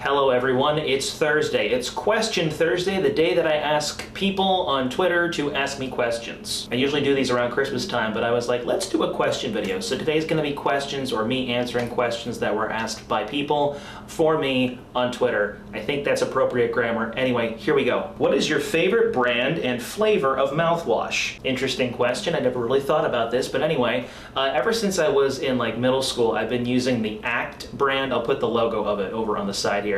Hello everyone, it's Thursday. It's Question Thursday, the day that I ask people on Twitter to ask me questions. I usually do these around Christmas time, but I was like, let's do a question video. So today's gonna be questions or me answering questions that were asked by people for me on Twitter. I think that's appropriate grammar. Anyway, here we go. What is your favorite brand and flavor of mouthwash? Interesting question. I never really thought about this, but anyway, ever since I was in like middle school, I've been using the Act brand. I'll put the logo of it over on the side here.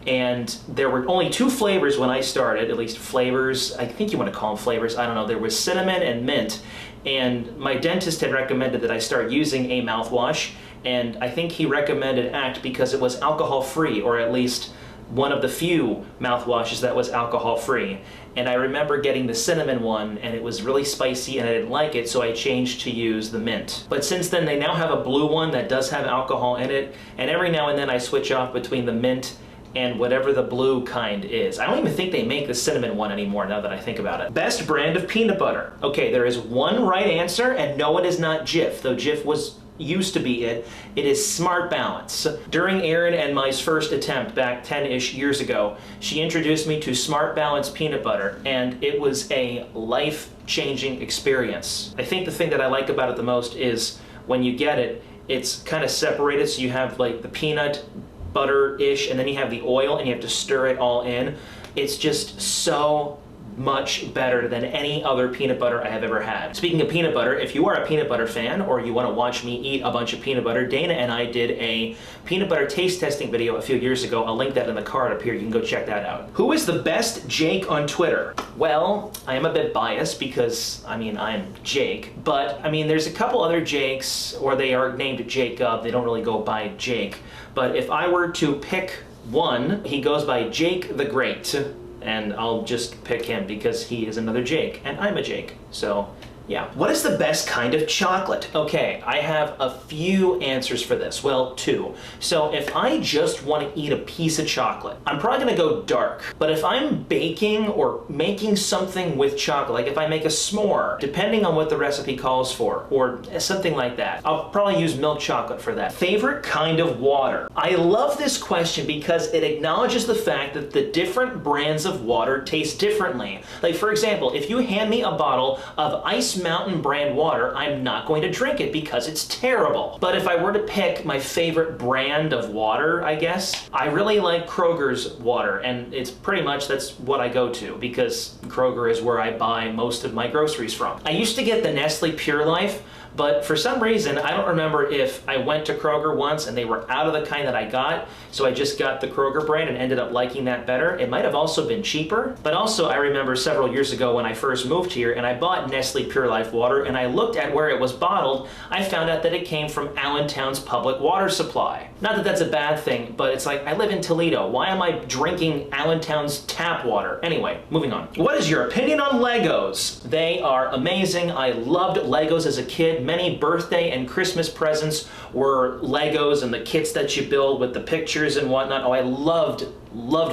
And there were only two flavors when I started, at least flavors. I think you want to call them flavors. I don't know. There was cinnamon and mint. And my dentist had recommended that I start using a mouthwash. And I think he recommended Act because it was alcohol-free, or at least one of the few mouthwashes that was alcohol-free. And I remember getting the cinnamon one, and it was really spicy, and I didn't like it, so I changed to use the mint. But since then, they now have a blue one that does have alcohol in it, and every now and then I switch off between the mint and whatever the blue kind is. I don't even think they make the cinnamon one anymore now that I think about it. Best brand of peanut butter. Okay, there is one right answer, and no, it is not Jif, though Jif used to be it. It is Smart Balance. During Erin and my first attempt back 10-ish years ago, she introduced me to Smart Balance peanut butter, and it was a life-changing experience. I think the thing that I like about it the most is when you get it, it's kind of separated, so you have like the peanut butter-ish, and then you have the oil, and you have to stir it all in. It's just so much better than any other peanut butter I have ever had. Speaking of peanut butter, if you are a peanut butter fan or you want to watch me eat a bunch of peanut butter, Dana and I did a peanut butter taste testing video a few years ago. I'll link that in the card up here. You can go check that out. Who is the best Jake on Twitter? Well, I am a bit biased because, I mean, I'm Jake, but I mean, there's a couple other Jakes, or they are named Jacob. They don't really go by Jake. But if I were to pick one, he goes by Jake the Great. And I'll just pick him because he is another Jake, and I'm a Jake, so yeah. What is the best kind of chocolate? Okay, I have a few answers for this. Well, two. So if I just want to eat a piece of chocolate, I'm probably gonna go dark. But if I'm baking or making something with chocolate, like if I make a s'more, depending on what the recipe calls for, or something like that, I'll probably use milk chocolate for that. Favorite kind of water? I love this question because it acknowledges the fact that the different brands of water taste differently. Like for example, if you hand me a bottle of Ice Mountain brand water, I'm not going to drink it because it's terrible. But if I were to pick my favorite brand of water, I guess, I really like Kroger's water, and it's pretty much that's what I go to because Kroger is where I buy most of my groceries from. I used to get the Nestle Pure Life, but for some reason, I don't remember if I went to Kroger once and they were out of the kind that I got, so I just got the Kroger brand and ended up liking that better. It might have also been cheaper, but also I remember several years ago when I first moved here and I bought Nestle Pure Life water and I looked at where it was bottled, I found out that it came from Allentown's public water supply. Not that that's a bad thing, but it's like, I live in Toledo. Why am I drinking Allentown's tap water? Anyway, moving on. What is your opinion on Legos? They are amazing. I loved Legos as a kid. Many birthday and Christmas presents were Legos and the kits that you build with the pictures and whatnot. Oh, I loved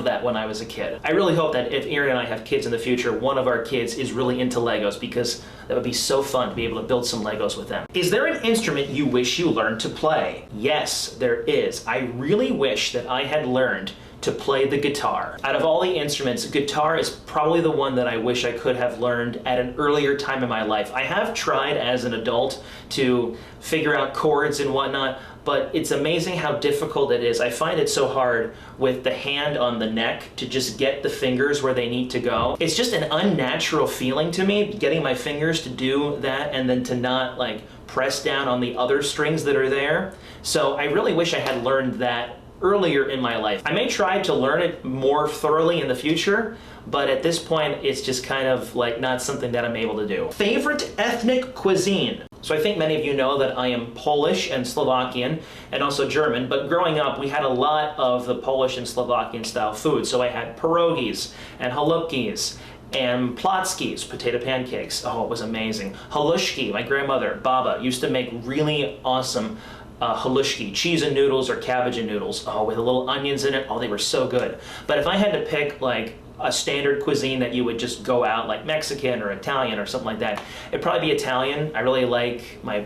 that when I was a kid. I really hope that if Erin and I have kids in the future, one of our kids is really into Legos because that would be so fun to be able to build some Legos with them. Is there an instrument you wish you learned to play? Yes, there is. I really wish that I had learned to play the guitar. Out of all the instruments, guitar is probably the one that I wish I could have learned at an earlier time in my life. I have tried as an adult to figure out chords and whatnot, but it's amazing how difficult it is. I find it so hard with the hand on the neck to just get the fingers where they need to go. It's just an unnatural feeling to me, getting my fingers to do that and then to not like press down on the other strings that are there. So I really wish I had learned that earlier in my life. I may try to learn it more thoroughly in the future, but at this point, it's just kind of like not something that I'm able to do. Favorite ethnic cuisine? So I think many of you know that I am Polish and Slovakian and also German, but growing up we had a lot of the Polish and Slovakian style food. So I had pierogies and halupkis and platskis, potato pancakes. Oh, it was amazing. Halushki, my grandmother, Baba, used to make really awesome halushki, cheese and noodles or cabbage and noodles, oh, with a little onions in it. Oh, they were so good. But if I had to pick like a standard cuisine that you would just go out, like Mexican or Italian or something like that, it'd probably be Italian. I really like my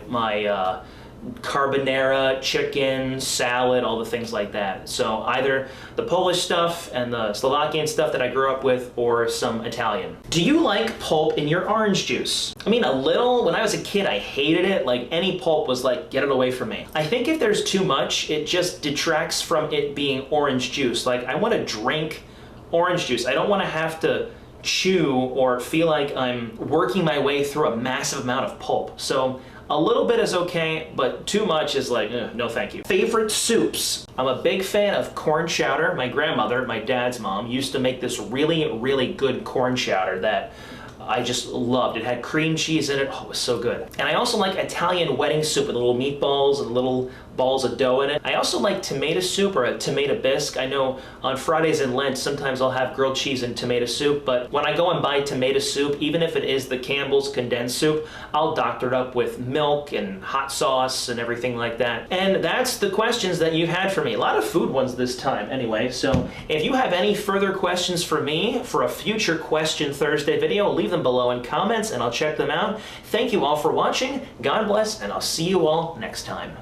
carbonara, chicken, salad, all the things like that. So either the Polish stuff and the Slovakian stuff that I grew up with, or some Italian. Do you like pulp in your orange juice? I mean, a little. When I was a kid, I hated it. Like, any pulp was like, get it away from me. I think if there's too much, it just detracts from it being orange juice. Like, I want to drink orange juice. I don't want to have to chew or feel like I'm working my way through a massive amount of pulp. So a little bit is okay, but too much is like, no thank you. Favorite soups. I'm a big fan of corn chowder. My grandmother, my dad's mom, used to make this really, really good corn chowder that I just loved. It had cream cheese in it. Oh, it was so good. And I also like Italian wedding soup with little meatballs and little balls of dough in it. I also like tomato soup, or a tomato bisque. I know on Fridays in Lent, sometimes I'll have grilled cheese and tomato soup, but when I go and buy tomato soup, even if it is the Campbell's condensed soup, I'll doctor it up with milk and hot sauce and everything like that. And that's the questions that you had for me. A lot of food ones this time anyway, so if you have any further questions for me for a future Question Thursday video, leave them below in comments and I'll check them out. Thank you all for watching. God bless, and I'll see you all next time.